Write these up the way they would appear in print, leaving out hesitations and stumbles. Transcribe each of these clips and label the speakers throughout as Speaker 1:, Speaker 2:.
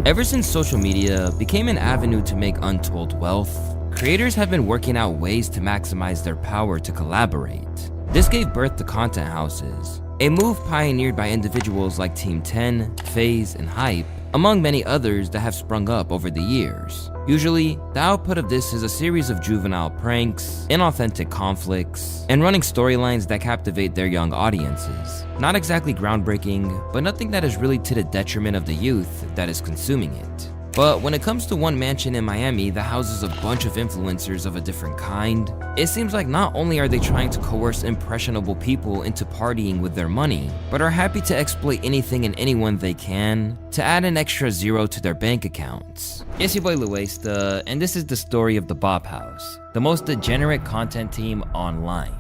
Speaker 1: Ever since social media became an avenue to make untold wealth, creators have been working out ways to maximize their power to collaborate. This gave birth to content houses, a move pioneered by individuals like Team 10, FaZe, and Hype, among many others that have sprung up over the years. Usually, the output of this is a series of juvenile pranks, inauthentic conflicts, and running storylines that captivate their young audiences. Not exactly groundbreaking, but nothing that is really to the detriment of the youth that is consuming it. But when it comes to one mansion in Miami that houses a bunch of influencers of a different kind, it seems like not only are they trying to coerce impressionable people into partying with their money, but are happy to exploit anything and anyone they can to add an extra zero to their bank accounts. It's your boy Luesta, and this is the story of the Bop House, the most degenerate content team online.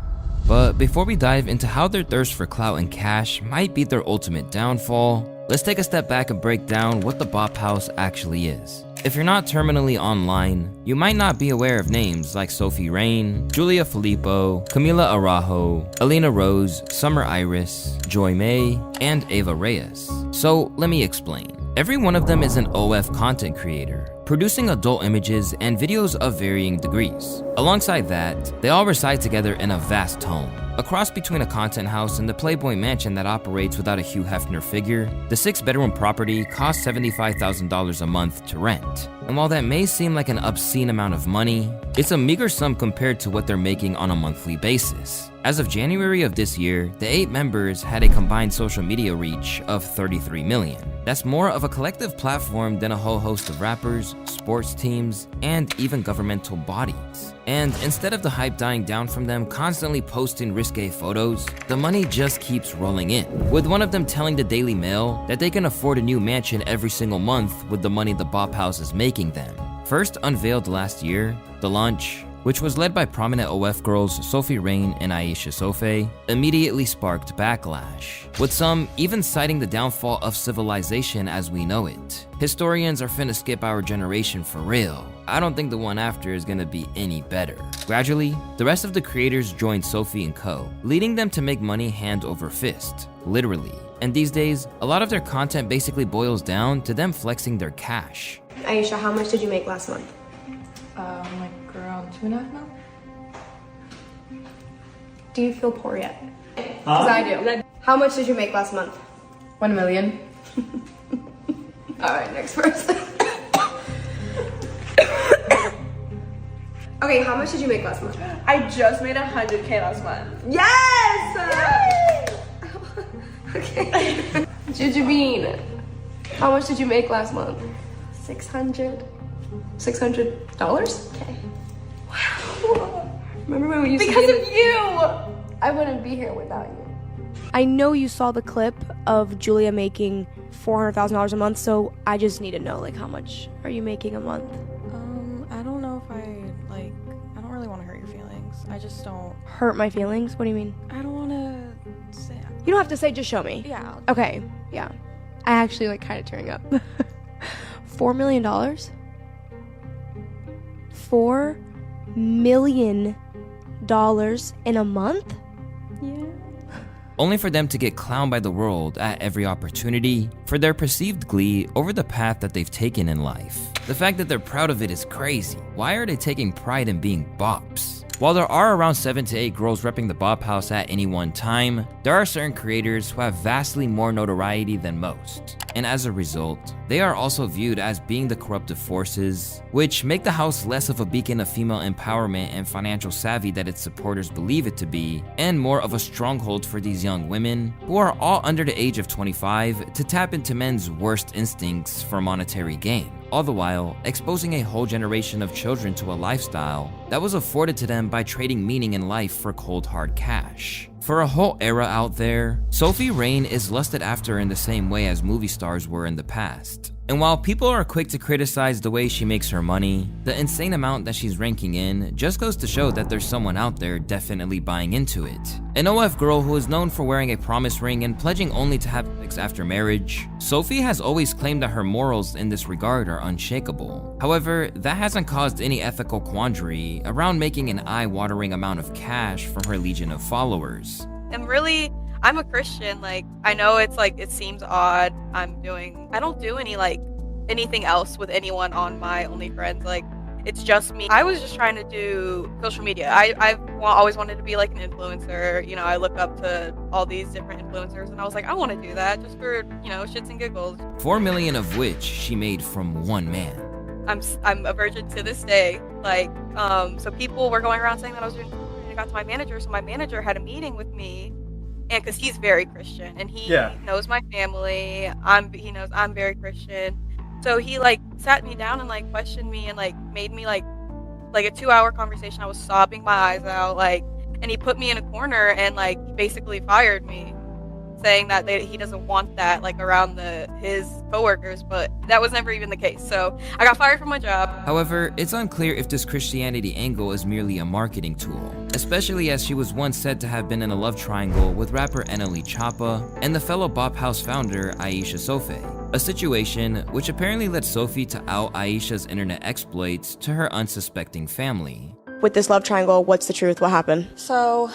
Speaker 1: But before we dive into how their thirst for clout and cash might be their ultimate downfall, let's take a step back and break down what the Bop House actually is. If you're not terminally online, you might not be aware of names like Sophie Rain, Julia Filippo, Camila Araujo, Alina Rose, Summer Iris, Joy May, and Ava Reyes. So let me explain. Every one of them is an OF content creator, producing adult images and videos of varying degrees. Alongside that, they all reside together in a vast home, a cross between a content house and the Playboy mansion that operates without a Hugh Hefner figure. The 6-bedroom property costs $75,000 a month to rent. And while that may seem like an obscene amount of money, it's a meager sum compared to what they're making on a monthly basis. As of January of this year, the 8 members had a combined social media reach of 33 million. That's more of a collective platform than a whole host of rappers, sports teams, and even governmental bodies. And instead of the hype dying down from them constantly posting risque photos, the money just keeps rolling in, with one of them telling the Daily Mail that they can afford a new mansion every single month with the money the Bop House is making them. First unveiled last year, the launch, which was led by prominent OF girls Sophie Rain and Aisha Sofe, immediately sparked backlash, with some even citing the downfall of civilization as we know it. Historians are finna skip our generation for real. I don't think the one after is gonna be any better. Gradually, the rest of the creators joined Sophie and co, leading them to make money hand over fist, literally. And these days, a lot of their content basically boils down to them flexing their cash.
Speaker 2: Aisha, how much did you make last month?
Speaker 3: Like around 2.5 mil.
Speaker 2: Do you feel poor yet? Because I do. How much did you make last month?
Speaker 3: 1 million.
Speaker 2: All right, next person. Okay, how much did you make last month?
Speaker 4: I just made 100K last month.
Speaker 2: Yes! Okay. Jujubeen, how much did you make last month?
Speaker 4: 600.
Speaker 2: $600?
Speaker 4: Okay.
Speaker 2: Wow. Remember when we used
Speaker 4: Because
Speaker 2: to
Speaker 4: of you!
Speaker 2: I wouldn't be here without you.
Speaker 5: I know you saw the clip of Julia making $400,000 a month, so I just need to know, like, how much are you making a month?
Speaker 3: I don't know if I don't really want to hurt your feelings. I just don't.
Speaker 5: Hurt my feelings? What do you mean?
Speaker 3: I don't want to say.
Speaker 5: You don't have to say, just show me.
Speaker 3: Yeah.
Speaker 5: Okay, yeah. I actually, like, kind of tearing up. $4 million? $4 million in a month?
Speaker 3: Yeah.
Speaker 1: Only for them to get clowned by the world at every opportunity for their perceived glee over the path that they've taken in life. The fact that they're proud of it is crazy. Why are they taking pride in being bops? While there are around 7 to 8 girls repping the Bop House at any one time, there are certain creators who have vastly more notoriety than most. And as a result, they are also viewed as being the corruptive forces, which make the house less of a beacon of female empowerment and financial savvy that its supporters believe it to be, and more of a stronghold for these young women, who are all under the age of 25, to tap into men's worst instincts for monetary gain, all the while exposing a whole generation of children to a lifestyle that was afforded to them by trading meaning in life for cold hard cash. For a whole era out there, Sophie Rain is lusted after in the same way as movie stars were in the past. And while people are quick to criticize the way she makes her money, the insane amount that she's ranking in just goes to show that there's someone out there definitely buying into it. An OF girl who is known for wearing a promise ring and pledging only to have sex after marriage, Sophie has always claimed that her morals in this regard are unshakable. However, that hasn't caused any ethical quandary around making an eye-watering amount of cash from her legion of followers.
Speaker 6: And really, I'm a Christian. Like, I know it's like, it seems odd. I don't do any like
Speaker 3: anything else with anyone on my OnlyFriends. Like, it's just me. I was just trying to do social media. I've always wanted to be like an influencer. You know, I look up to all these different influencers, and I was like, I want to do that just for, you know, shits and giggles.
Speaker 1: 4 million of which she made from one man.
Speaker 3: I'm a virgin to this day. Like, so people were going around saying that I was doing porn, and I got to my manager. So my manager had a meeting with me, and because he's very Christian, and he knows my family. He knows I'm very Christian. So he like sat me down and like questioned me and like made me like a 2-hour conversation. I was sobbing my eyes out, like, and he put me in a corner and like basically fired me, saying that he doesn't want that like around his coworkers, but that was never even the case. So I got fired from my job.
Speaker 1: However, it's unclear if this Christianity angle is merely a marketing tool, especially as she was once said to have been in a love triangle with rapper NLE Choppa and the fellow Bop House founder Aisha Sofe. A situation which apparently led Sophie to out Aisha's internet exploits to her unsuspecting family.
Speaker 5: With this love triangle, what's the truth? What happened?
Speaker 3: So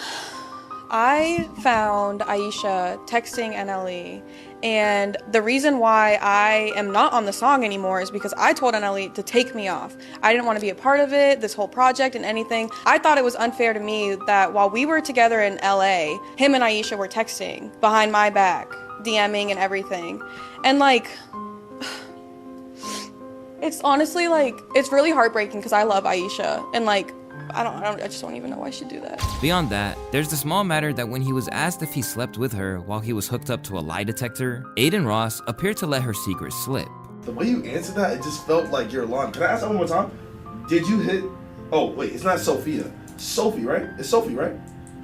Speaker 3: I found Aisha texting NLE, and the reason why I am not on the song anymore is because I told NLE to take me off. I didn't want to be a part of it, this whole project and anything. I thought it was unfair to me that while we were together in LA, him and Aisha were texting behind my back, DMing and everything. And like, it's honestly like, it's really heartbreaking because I love Aisha, and like, I just don't even know why I should do that.
Speaker 1: Beyond that, there's the small matter that when he was asked if he slept with her while he was hooked up to a lie detector, Aiden Ross appeared to let her secret slip.
Speaker 6: The way you answered that, it just felt like you're lying. Can I ask that one more time? Did you hit... Oh, wait, it's not Sophia. Sophie, right? It's Sophie, right?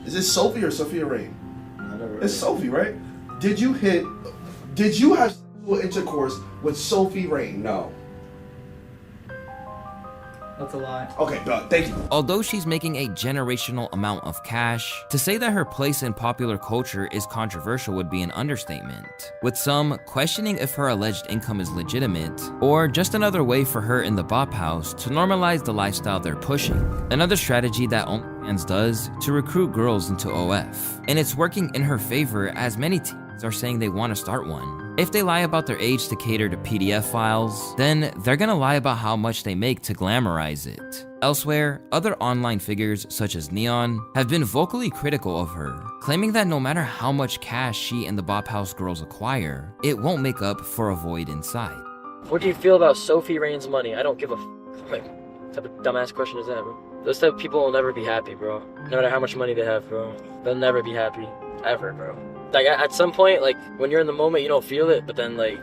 Speaker 6: Is it Sophie or Sophia Rain? It's Sophie, right? Did you have sexual intercourse with Sophie Rain?
Speaker 7: No. That's a lie.
Speaker 6: Okay, done. Thank you.
Speaker 1: Although she's making a generational amount of cash, to say that her place in popular culture is controversial would be an understatement, with some questioning if her alleged income is legitimate, or just another way for her in the Bop House to normalize the lifestyle they're pushing. Another strategy that OnlyFans does to recruit girls into OF, and it's working in her favor as many teens are saying they want to start one. If they lie about their age to cater to PDF files, then they're gonna lie about how much they make to glamorize it. Elsewhere, other online figures such as Neon have been vocally critical of her, claiming that no matter how much cash she and the Bop House girls acquire, it won't make up for a void inside.
Speaker 8: What do you feel about Sophie Rain's money? I don't give a like, what type of dumbass question is that, bro? Those type of people will never be happy, bro. No matter how much money they have, bro. They'll never be happy. Ever, bro. Like, at some point, like, when you're in the moment, you don't feel it, but then, like...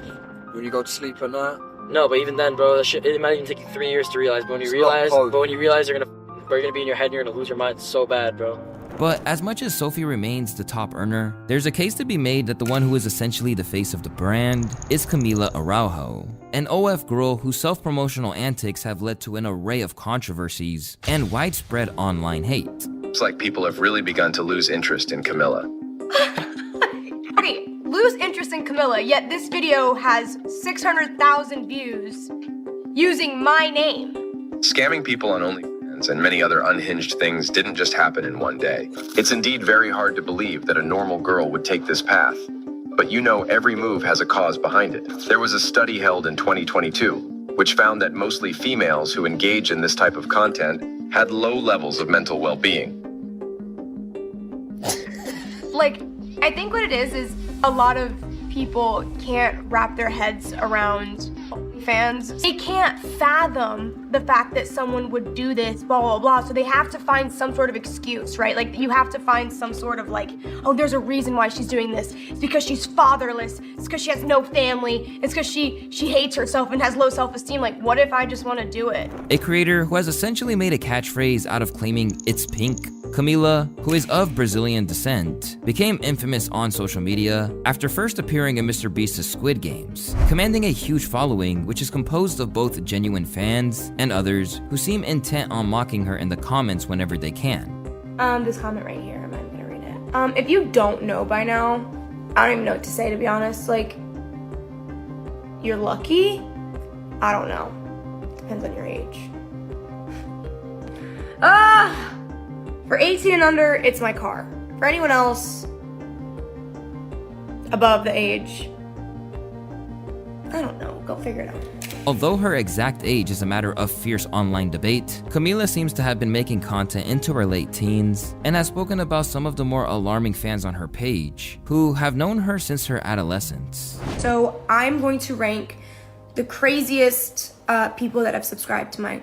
Speaker 7: When you go to sleep at night?
Speaker 8: No, but even then, bro, that shit, it might even take you 3 years to realize, but when you realize you're gonna be in your head and you're gonna lose your mind so bad, bro.
Speaker 1: But as much as Sophie remains the top earner, there's a case to be made that the one who is essentially the face of the brand is Camila Araujo, an OF girl whose self-promotional antics have led to an array of controversies and widespread online hate.
Speaker 9: It's like people have really begun to lose interest in Camilla.
Speaker 2: Okay, lose interest in Camilla, yet this video has 600,000 views using my name.
Speaker 9: Scamming people on OnlyFans and many other unhinged things didn't just happen in one day. It's indeed very hard to believe that a normal girl would take this path. But you know every move has a cause behind it. There was a study held in 2022, which found that mostly females who engage in this type of content had low levels of mental well-being.
Speaker 2: Like, I think what it is a lot of people can't wrap their heads around fans. They can't fathom the fact that someone would do this, blah, blah, blah. So they have to find some sort of excuse, right? Like, you have to find some sort of like, oh, there's a reason why she's doing this. It's because she's fatherless. It's because she has no family. It's because she hates herself and has low self-esteem. Like, what if I just want to do it?
Speaker 1: A creator who has essentially made a catchphrase out of claiming it's pink, Camila, who is of Brazilian descent, became infamous on social media after first appearing in Mr. Beast's Squid Games, commanding a huge following which is composed of both genuine fans and others who seem intent on mocking her in the comments whenever they can.
Speaker 2: This comment right here, I'm not even gonna read it. If you don't know by now, I don't even know what to say, to be honest. Like, you're lucky? I don't know. Depends on your age. For 18 and under, it's my car. For anyone else above the age, I don't know. Go figure it out.
Speaker 1: Although her exact age is a matter of fierce online debate, Camila seems to have been making content into her late teens and has spoken about some of the more alarming fans on her page who have known her since her adolescence.
Speaker 5: So I'm going to rank the craziest people that have subscribed to my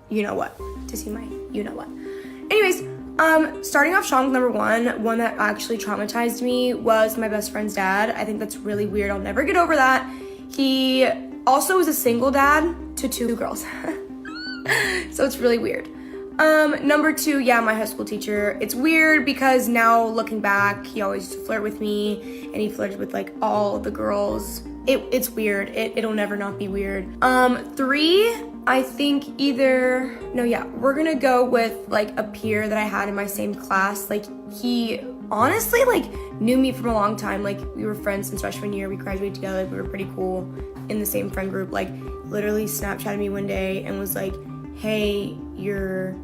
Speaker 5: you-know-what, to see my you-know-what. Anyways, starting off strong with number one that actually traumatized me was my best friend's dad. I think that's really weird. I'll never get over that. He also is a single dad to 2 girls. So it's really weird. Number 2, yeah, my high school teacher. It's weird because now looking back, he always used to flirt with me and he flirted with like all the girls. It's weird. It'll never not be weird. 3, I think we're gonna go with like a peer that I had in my same class. Like he honestly like knew me from a long time. Like we were friends since freshman year. We graduated together. We were pretty cool in the same friend group. Like literally Snapchatted me one day and was like, hey, your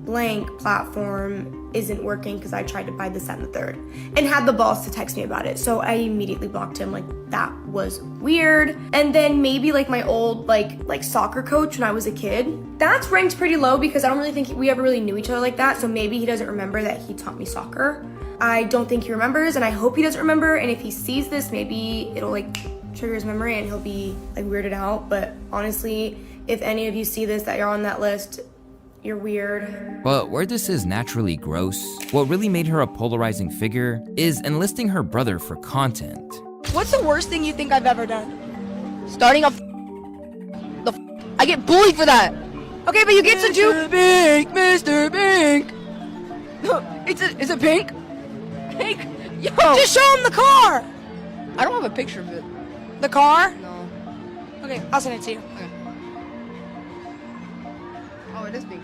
Speaker 5: blank platform isn't working because I tried to buy this, that, and the third, and had the balls to text me about it. So I immediately blocked him. Like that was weird. And then maybe like my old like soccer coach when I was a kid. That's ranked pretty low because I don't really think we ever really knew each other like that. So maybe he doesn't remember that he taught me soccer. I don't think he remembers, and I hope he doesn't remember. And if he sees this, maybe it'll like trigger his memory and he'll be like weirded out. But honestly, if any of you see this that you're on that list, you're weird.
Speaker 1: But where this is naturally gross, what really made her a polarizing figure is enlisting her brother for content.
Speaker 10: What's the worst thing you think I've ever done? Starting up I get bullied for that. Okay, but you get to do Mr. Pink. Is it pink? Pink? Yo. Just show him the car. I don't have a picture of it. The car? No. Okay, I'll send it to you. Okay. Oh, it is pink.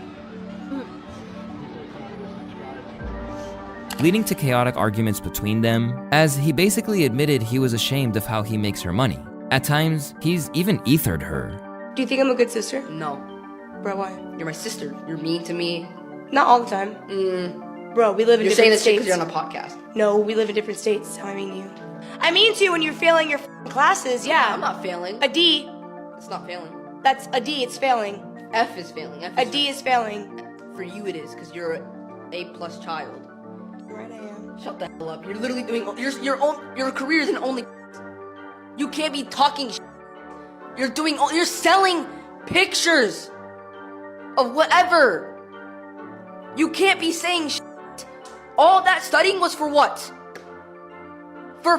Speaker 1: Leading to chaotic arguments between them, as he basically admitted he was ashamed of how he makes her money. At times, he's even ethered her.
Speaker 5: Do you think I'm a good sister?
Speaker 10: No.
Speaker 5: Bro, why?
Speaker 10: You're my sister. You're mean to me.
Speaker 5: Not all the time. Bro, we live in different states.
Speaker 10: You're saying this because you're on a podcast.
Speaker 5: No, we live in different states. How I mean to you. I mean to you when you're failing your classes, yeah.
Speaker 10: I'm not failing.
Speaker 5: A D.
Speaker 10: It's not failing.
Speaker 5: That's a D, it's failing.
Speaker 10: F is failing.
Speaker 5: A D is failing.
Speaker 10: For you it is, because you're an A+ child.
Speaker 5: Right, I am.
Speaker 10: Shut the hell up. You're literally doing your career isn't only. You can't be talking. You're selling pictures of whatever. You can't be saying. All that studying was for what? For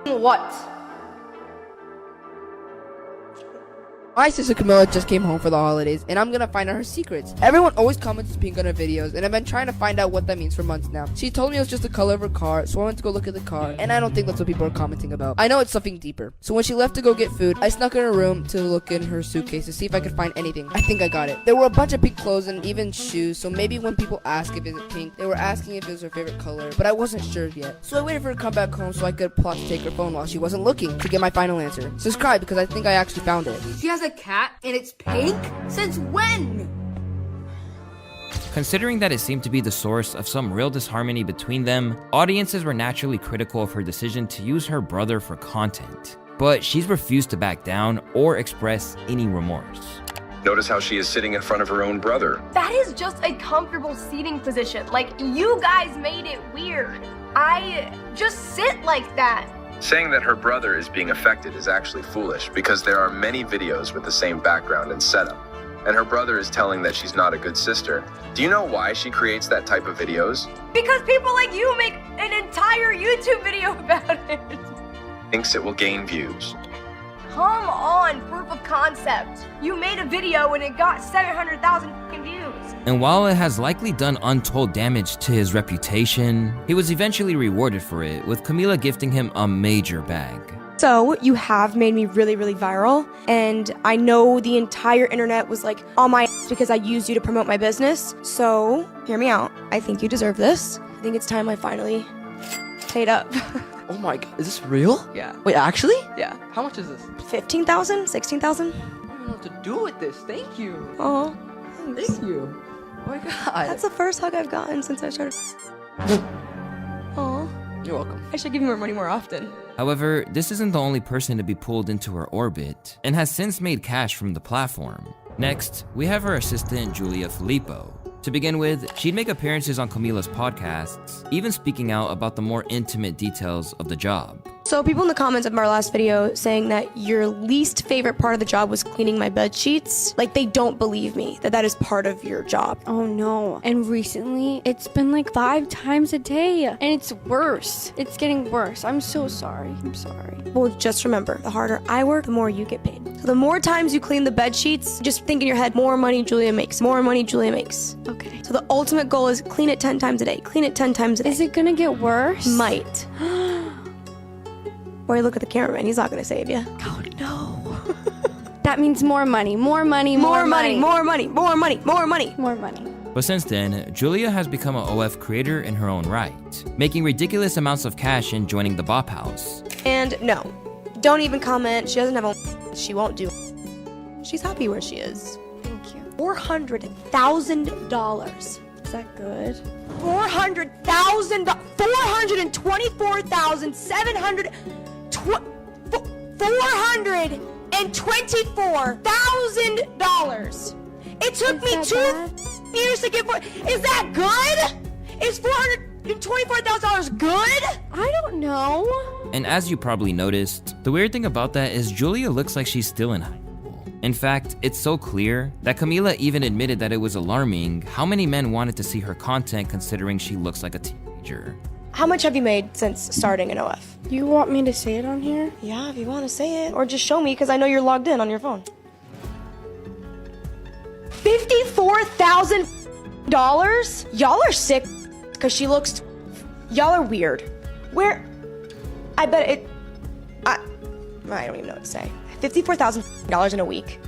Speaker 10: what? My sister Camilla just came home for the holidays, and I'm gonna find out her secrets. Everyone always comments pink on her videos, and I've been trying to find out what that means for months now. She told me it was just the color of her car, so I went to go look at the car, and I don't think that's what people are commenting about. I know it's something deeper. So when she left to go get food, I snuck in her room to look in her suitcase to see if I could find anything. I think I got it. There were a bunch of pink clothes and even shoes, so maybe when people ask if it's pink, they were asking if it was her favorite color, but I wasn't sure yet. So I waited for her to come back home so I could plot to take her phone while she wasn't looking to get my final answer. Subscribe because I think I actually found it. She has a cat and it's pink? Since when?
Speaker 1: Considering that it seemed to be the source of some real disharmony between them, audiences were naturally critical of her decision to use her brother for content. But she's refused to back down or express any remorse.
Speaker 9: Notice how she is sitting in front of her own brother.
Speaker 2: That is just a comfortable seating position. Like, you guys made it weird. I just sit like that.
Speaker 9: Saying that her brother is being affected is actually foolish because there are many videos with the same background and setup. And her brother is telling that she's not a good sister. Do you know why she creates that type of videos?
Speaker 2: Because people like you make an entire YouTube video about it.
Speaker 9: Thinks it will gain views.
Speaker 2: Come on, proof of concept. You made a video and it got 700,000 fucking views.
Speaker 1: And while it has likely done untold damage to his reputation, he was eventually rewarded for it, with Camila gifting him a major bag.
Speaker 5: So, you have made me really, really viral, and I know the entire internet was like on my ass because I used you to promote my business. So, hear me out. I think you deserve this. I think it's time I finally paid up.
Speaker 10: Oh my god, is this real?
Speaker 5: Yeah.
Speaker 10: Wait, actually?
Speaker 5: Yeah.
Speaker 10: How much is this?
Speaker 5: 15,000? 16,000?
Speaker 10: I don't know what to do with this. Thank you.
Speaker 5: Oh, thanks.
Speaker 10: Thank you. Oh my god.
Speaker 5: That's the first hug I've gotten since I started. Oh.
Speaker 10: You're welcome.
Speaker 4: I should give you more money more often.
Speaker 1: However, this isn't the only person to be pulled into her orbit, and has since made cash from the platform. Next, we have her assistant Julia Filippo. To begin with, she'd make appearances on Camila's podcasts, even speaking out about the more intimate details of the job.
Speaker 5: So people in the comments of our last video saying that your least favorite part of the job was cleaning my bed sheets, like they don't believe me that that is part of your job.
Speaker 11: Oh no. And recently, it's been like 5 times a day. And it's worse. It's getting worse. I'm so sorry. I'm sorry.
Speaker 5: Well, just remember, the harder I work, the more you get paid. So the more times you clean the bed sheets, just think in your head, more money Julia makes, more money Julia makes.
Speaker 11: Okay.
Speaker 5: So the ultimate goal is clean it 10 times a day. Clean it 10 times a day.
Speaker 11: Is it gonna get worse?
Speaker 5: Might. Or you look at the cameraman, he's not gonna save you.
Speaker 11: Oh no. That means more money, more money,
Speaker 5: more money, more money, more money, more money.
Speaker 11: More money.
Speaker 1: But since then, Julia has become an OF creator in her own right, making ridiculous amounts of cash and joining the Bop House.
Speaker 5: And no, don't even comment. She doesn't have a she won't do. She's happy where she is.
Speaker 11: Thank you.
Speaker 5: $400,000.
Speaker 11: Is that good?
Speaker 5: $400,000. $424,700. $424,000. It took me 2 years to get. Is that good? Is $424,000 good?
Speaker 11: I don't know.
Speaker 1: And as you probably noticed, the weird thing about that is Julia looks like she's still in high school. In fact, it's so clear that Camila even admitted that it was alarming how many men wanted to see her content considering she looks like a teenager.
Speaker 5: How much have you made since starting in OF?
Speaker 11: You want me to say it on here?
Speaker 5: Yeah, if you want to say it. Or just show me, because I know you're logged in on your phone. $54,000? Y'all are sick, because she looks... Y'all are weird. Where... I bet it... I don't even know what to say. $54,000 in a week.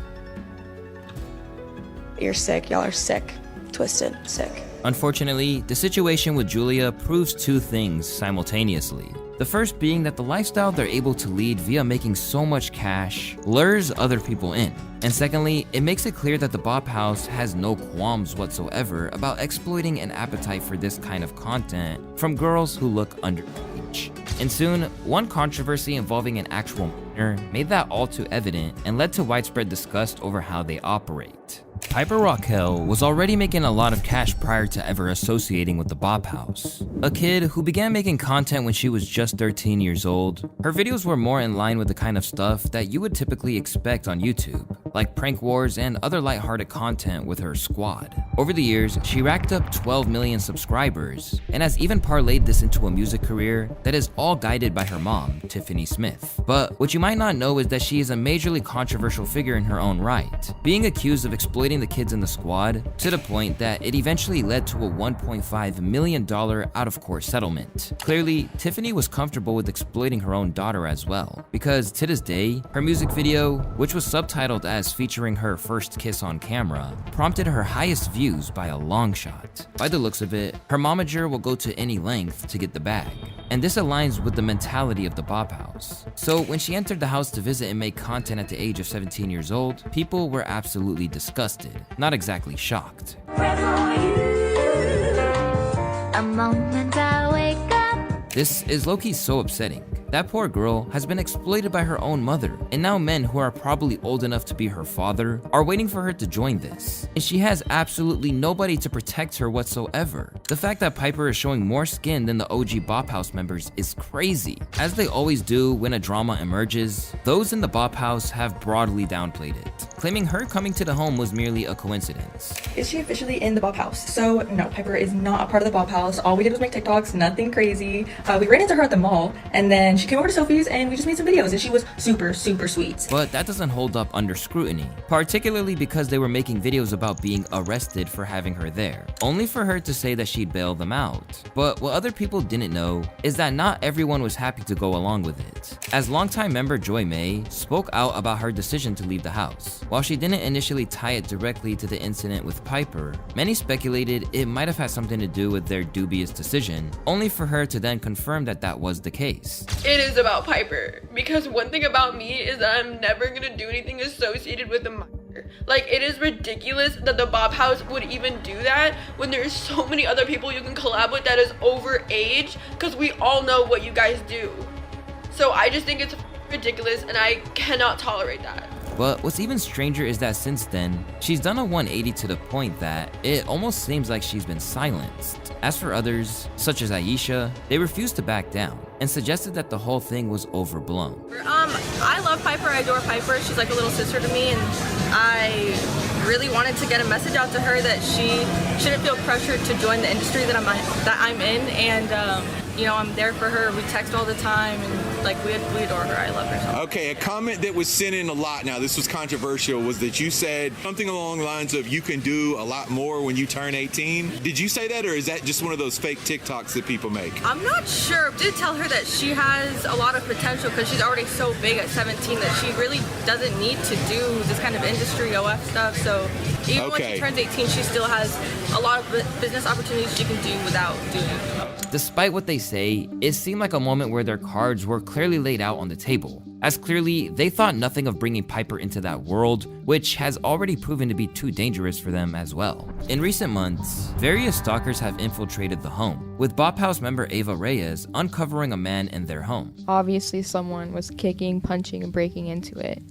Speaker 5: You're sick. Y'all are sick. Twisted. Sick.
Speaker 1: Unfortunately, the situation with Julia proves 2 things simultaneously. The first being that the lifestyle they're able to lead via making so much cash lures other people in. And secondly, it makes it clear that the Bop House has no qualms whatsoever about exploiting an appetite for this kind of content from girls who look underage. And soon, one controversy involving an actual minor made that all too evident and led to widespread disgust over how they operate. Piper Raquel was already making a lot of cash prior to ever associating with the Bop House. A kid who began making content when she was just 13 years old, her videos were more in line with the kind of stuff that you would typically expect on YouTube, like prank wars and other lighthearted content with her squad. Over the years, she racked up 12 million subscribers and has even parlayed this into a music career that is all guided by her mom, Tiffany Smith. But what you might not know is that she is a majorly controversial figure in her own right, being accused of exploiting the kids in the squad to the point that it eventually led to a $1.5 million out-of-court settlement. Clearly, Tiffany was comfortable with exploiting her own daughter as well, because to this day, her music video, which was subtitled as featuring her first kiss on camera, prompted her highest views by a long shot. By the looks of it, her momager will go to any length to get the bag. And this aligns with the mentality of the Bop House. So when she entered the house to visit and make content at the age of 17 years old, people were absolutely disgusted, not exactly shocked. This is low-key so upsetting. That poor girl has been exploited by her own mother, and now men who are probably old enough to be her father are waiting for her to join this, and she has absolutely nobody to protect her whatsoever. The fact that Piper is showing more skin than the OG Bop House members is crazy. As they always do when a drama emerges, those in the Bop House have broadly downplayed it, claiming her coming to the home was merely a coincidence.
Speaker 4: Is she officially in the Bop House? So no, Piper is not a part of the Bop House. All we did was make TikToks, nothing crazy. We ran into her at the mall, and then she came over to Sophie's and we just made some videos, and she was super sweet.
Speaker 1: But that doesn't hold up under scrutiny, particularly because they were making videos about being arrested for having her there, only for her to say that she'd bail them out. But what other people didn't know is that not everyone was happy to go along with it, as longtime member Joy May spoke out about her decision to leave the house. While she didn't initially tie it directly to the incident with Piper, many speculated it might have had something to do with their dubious decision, only for her to then confirm that that was the case.
Speaker 12: It is about Piper, because one thing about me is that I'm never gonna do anything associated with a minor. Like, it is ridiculous that the Bob House would even do that when there's so many other people you can collab with that is overage, because we all know what you guys do. So I just think it's ridiculous, and I cannot tolerate that.
Speaker 1: But what's even stranger is that since then, she's done a 180 to the point that it almost seems like she's been silenced. As for others, such as Aisha, they refused to back down and suggested that the whole thing was overblown.
Speaker 13: I love Piper, I adore Piper. She's like a little sister to me, and I really wanted to get a message out to her that she shouldn't feel pressured to join the industry that I'm in, and you know, I'm there for her. We text all the time, and like we adore her. I love her so much.
Speaker 14: Okay, a comment that was sent in a lot, now this was controversial, was that you said something along the lines of you can do a lot more when you turn 18. Did you say that, or is that just one of those fake TikToks that people make?
Speaker 13: I'm not sure. I did tell her that she has a lot of potential because she's already so big at 17 that she really doesn't need to do this kind of industry OF stuff. So even when she turns 18, she still has a lot of business opportunities she can do without doing it.
Speaker 1: Despite what they say, it seemed like a moment where their cards were clearly laid out on the table, as clearly they thought nothing of bringing Piper into that world, which has already proven to be too dangerous for them as well. In recent months, various stalkers have infiltrated the home, with Bop House member Ava Reyes uncovering a man in their home.
Speaker 15: Obviously someone was kicking, punching, and breaking into it.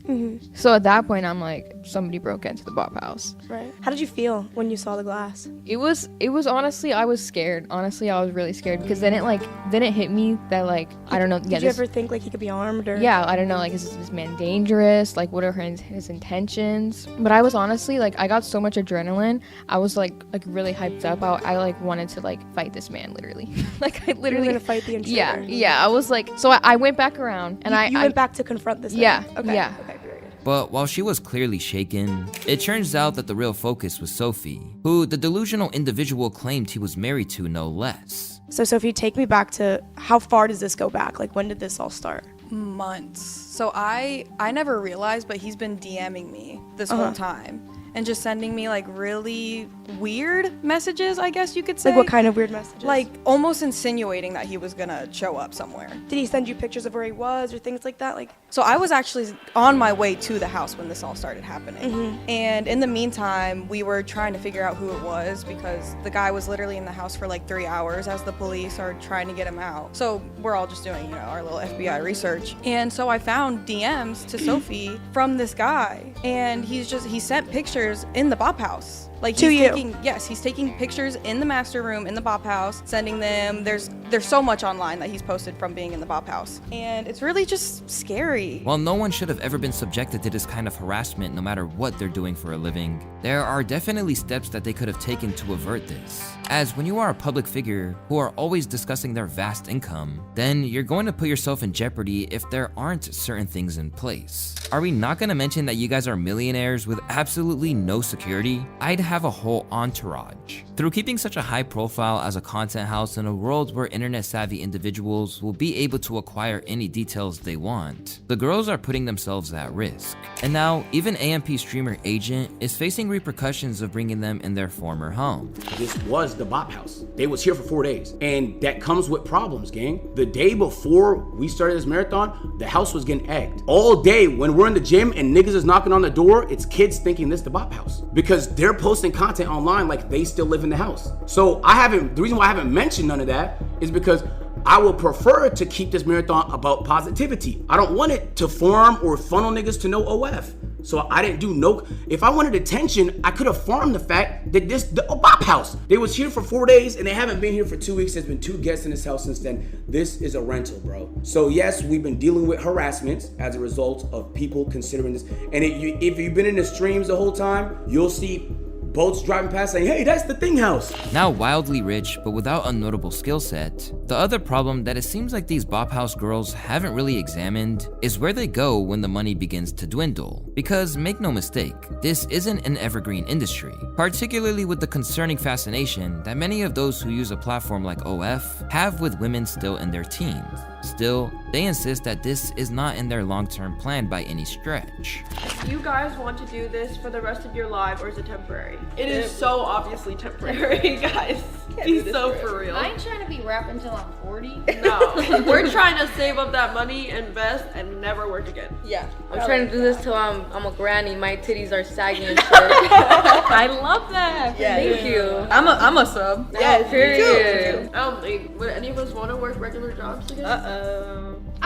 Speaker 15: So at that point I'm like, somebody broke into the Bop House.
Speaker 5: Right. How did you feel when you saw the glass?
Speaker 15: It was honestly, I was scared. Honestly, I was really scared because then it hit me that like, I don't know.
Speaker 5: Did you ever think like he could be armed or?
Speaker 15: Yeah, I don't know. Like, is this man dangerous? Like, what are his intentions? But I was honestly like, I got so much adrenaline. I was like really hyped up. I like wanted to like fight this man literally. Like I literally.
Speaker 5: You were gonna fight the intruder.
Speaker 15: Yeah. I was like, so I went back around and
Speaker 5: I went back to confront this.
Speaker 15: Yeah.
Speaker 5: Man. Okay.
Speaker 15: Yeah.
Speaker 5: Okay.
Speaker 1: But while she was clearly shaken, it turns out that the real focus was Sophie, who the delusional individual claimed he was married to no less.
Speaker 5: So Sophie, take me back to how far does this go back? Like when did this all start?
Speaker 16: Months. So I never realized, but he's been DMing me this whole time and just sending me like really weird messages, I guess you could say.
Speaker 5: Like what kind of weird messages?
Speaker 16: Like almost insinuating that he was gonna show up somewhere.
Speaker 5: Did he send you pictures of where he was or things like that?
Speaker 16: So I was actually on my way to the house when this all started happening. And in the meantime, we were trying to figure out who it was because the guy was literally in the house for like 3 hours as the police are trying to get him out. So we're all just doing, our little FBI research. And so I found DMs to Sophie from this guy, and he sent pictures in the Bop House. Like he's taking pictures in the master room in the Bop House, sending them. There's so much online that he's posted from being in the Bop House, and it's really just scary.
Speaker 1: While no one should have ever been subjected to this kind of harassment no matter what they're doing for a living, there are definitely steps that they could have taken to avert this. As when you are a public figure who are always discussing their vast income, then you're going to put yourself in jeopardy if there aren't certain things in place. Are we not going to mention that you guys are millionaires with absolutely no security? I'd have a whole entourage. Through keeping such a high profile as a content house in a world where internet savvy individuals will be able to acquire any details they want, the girls are putting themselves at risk. And now, even AMP streamer Agent is facing repercussions of bringing them in their former home.
Speaker 17: This was the Bop House. They was here for 4 days, and that comes with problems, gang. The day before we started this marathon, the house was getting egged. All day when we're in the gym and niggas is knocking on the door, it's kids thinking this the Bop House because they're posting content online like they still live in the house. So the reason why I haven't mentioned none of that is because I would prefer to keep this marathon about positivity. I don't want it to farm or funnel niggas to no OF. So I didn't do if I wanted attention, I could have farmed the fact that the Bop House, they was here for 4 days and they haven't been here for 2 weeks. There's been 2 guests in this house since then. This is a rental, bro. So yes, we've been dealing with harassment as a result of people considering this. And if you've been in the streams the whole time, you'll see boats driving past saying, hey, that's the Thing House.
Speaker 1: Now wildly rich, but without a notable skill set, the other problem that it seems like these Bop House girls haven't really examined is where they go when the money begins to dwindle. Because make no mistake, this isn't an evergreen industry, particularly with the concerning fascination that many of those who use a platform like OF have with women still in their teens. Still, they insist that this is not in their long-term plan by any stretch.
Speaker 12: Do you guys want to do this for the rest of your life, or is it temporary? It is so obviously temporary, guys. Be so for real.
Speaker 18: I ain't trying to be rap until until I'm 40?
Speaker 12: No, we're trying to save up that money, invest, and never work again.
Speaker 18: Yeah.
Speaker 19: I'm trying to do this till I'm a granny. My titties are sagging and shit. I love that.
Speaker 18: Yeah,
Speaker 19: Thank you.
Speaker 16: I'm a sub.
Speaker 19: Yeah, period.
Speaker 12: I don't think, would any of us want to work regular jobs again?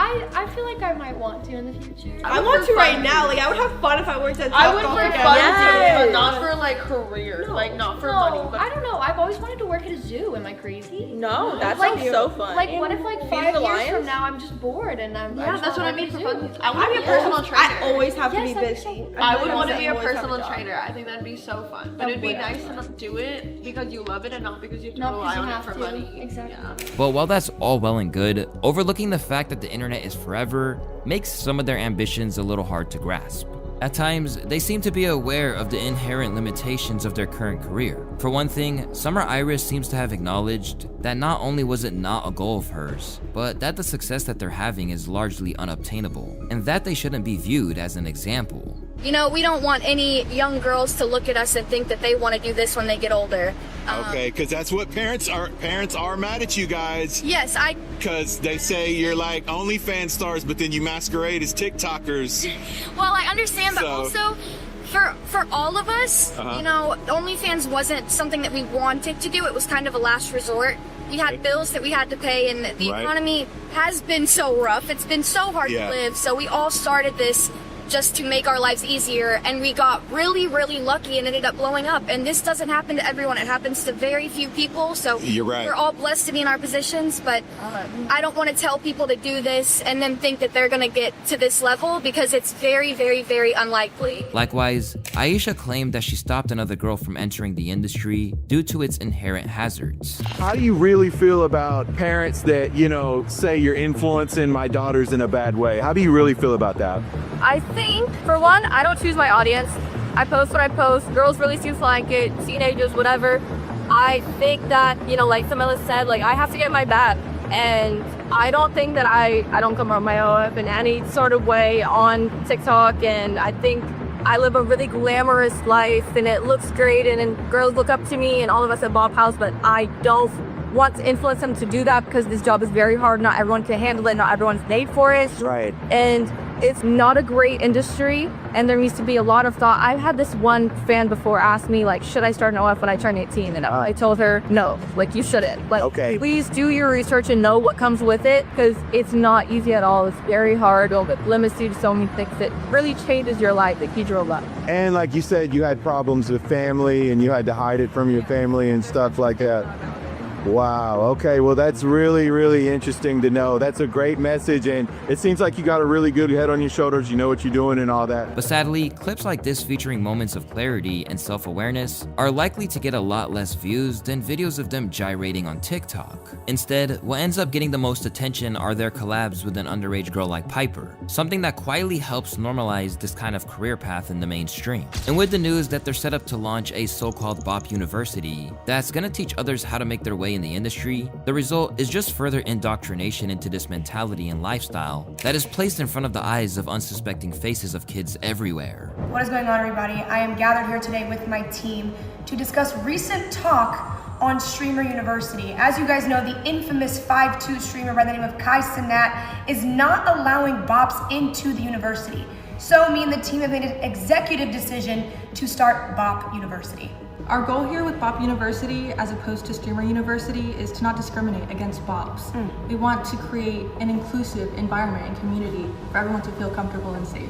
Speaker 18: I feel like I might want to in the future.
Speaker 2: I want to right now. Like, I would have fun if I worked at
Speaker 12: I would for
Speaker 2: Topgolf
Speaker 12: fun
Speaker 2: again.
Speaker 12: too, but not for like career.
Speaker 18: No,
Speaker 12: like not for
Speaker 18: no,
Speaker 12: money. But
Speaker 18: I don't know. I've always wanted to work at a zoo. Am I crazy?
Speaker 19: No, that
Speaker 18: like,
Speaker 19: sounds so fun.
Speaker 18: Like, what if like
Speaker 19: Feed
Speaker 18: 5
Speaker 19: the
Speaker 18: years
Speaker 19: lions?
Speaker 18: from now I'm just bored and I'm
Speaker 12: yeah,
Speaker 18: just
Speaker 12: that's what I
Speaker 18: wanna
Speaker 12: mean for
Speaker 18: work at a
Speaker 12: fun.
Speaker 18: zoo?
Speaker 12: I want to be a personal trainer.
Speaker 2: I always have to be
Speaker 18: that'd be
Speaker 2: busy.
Speaker 18: so-
Speaker 12: I would want to be a
Speaker 2: always have a
Speaker 12: personal
Speaker 2: job.
Speaker 12: trainer. I think that'd be so fun. But
Speaker 18: That
Speaker 12: it'd be
Speaker 18: would.
Speaker 12: nice to not do it because you love it and not because you have to
Speaker 18: Not
Speaker 12: rely
Speaker 18: because
Speaker 12: on
Speaker 18: you
Speaker 12: it
Speaker 18: have
Speaker 12: for
Speaker 18: to.
Speaker 12: money.
Speaker 18: Exactly.
Speaker 12: Yeah.
Speaker 1: But while that's all well and good, overlooking the fact that the internet is forever makes some of their ambitions a little hard to grasp. At times, they seem to be aware of the inherent limitations of their current career. For one thing, Summer Iris seems to have acknowledged that not only was it not a goal of hers, but that the success that they're having is largely unobtainable, and that they shouldn't be viewed as an example.
Speaker 20: You know, we don't want any young girls to look at us and think that they want to do this when they get older.
Speaker 14: Okay, because that's what parents are. Parents are mad at you guys.
Speaker 20: Yes,
Speaker 14: Because they say you're like OnlyFans stars, but then you masquerade as TikTokers.
Speaker 20: Well, I understand, but
Speaker 14: So-
Speaker 20: also for all of us, you know, OnlyFans wasn't something that we wanted to do. It was kind of a last resort. We had bills that we had to pay, and the economy has been so rough. It's been so hard to live. So we all started this just to make our lives easier, and we got really, really lucky and ended up blowing up. And this doesn't happen to everyone. It happens to very few people. So
Speaker 14: You're right.
Speaker 20: we're all blessed to be in our positions, but I don't want to tell people to do this and then think that they're going to get to this level, because it's very, very, very unlikely.
Speaker 1: Likewise, Aisha claimed that she stopped another girl from entering the industry due to its inherent hazards.
Speaker 14: How do you really feel about parents that, you know, say you're influencing my daughters in a bad way? How do you really feel about that?
Speaker 21: I think, for one, I don't choose my audience. I post what I post. Girls really seem to like it, teenagers, whatever. I think that, you know, like Samela said, like, I have to get my bag. And I don't think that I don't come up my own in any sort of way on TikTok. And I think I live a really glamorous life and it looks great. And girls look up to me and all of us at Bob House, but I don't want to influence them to do that, because this job is very hard. Not everyone can handle it. Not everyone's made for it.
Speaker 14: Right.
Speaker 21: And it's not a great industry, and there needs to be a lot of thought. I've had this one fan before ask me, like, should I start an OF when I turn 18? And I told her, no, like, you shouldn't. Like, please do your research and know what comes with it, because it's not easy at all. It's very hard. It limits you to so many things. It really changes your life. Like, you drove up.
Speaker 14: And like you said, you had problems with family and you had to hide it from your family and stuff like that. Wow. Okay. Well, that's really, really interesting to know. That's a great message. And it seems like you got a really good head on your shoulders. You know what you're doing and all that.
Speaker 1: But sadly, clips like this featuring moments of clarity and self-awareness are likely to get a lot less views than videos of them gyrating on TikTok. Instead, what ends up getting the most attention are their collabs with an underage girl like Piper, something that quietly helps normalize this kind of career path in the mainstream. And with the news that they're set up to launch a so-called BOP University that's gonna teach others how to make their way in the industry, the result is just further indoctrination into this mentality and lifestyle that is placed in front of the eyes of unsuspecting faces of kids everywhere.
Speaker 5: What is going on, everybody? I am gathered here today with my team to discuss recent talk on Streamer University. As you guys know, the infamous 5'2" streamer by the name of Kai Cenat is not allowing BOPs into the university. So me and the team have made an executive decision to start BOP University.
Speaker 4: Our goal here with BOP University, as opposed to Streamer University, is to not discriminate against BOPs. We want to create an inclusive environment and community for everyone to feel comfortable and safe.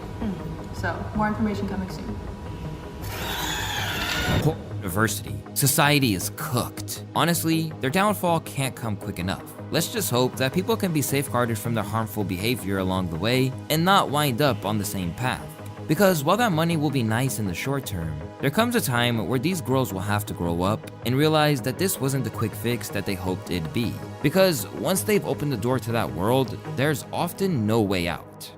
Speaker 4: So, more information coming soon.
Speaker 1: University. Society is cooked. Honestly, their downfall can't come quick enough. Let's just hope that people can be safeguarded from their harmful behavior along the way and not wind up on the same path. Because while that money will be nice in the short term, there comes a time where these girls will have to grow up and realize that this wasn't the quick fix that they hoped it'd be. Because once they've opened the door to that world, there's often no way out.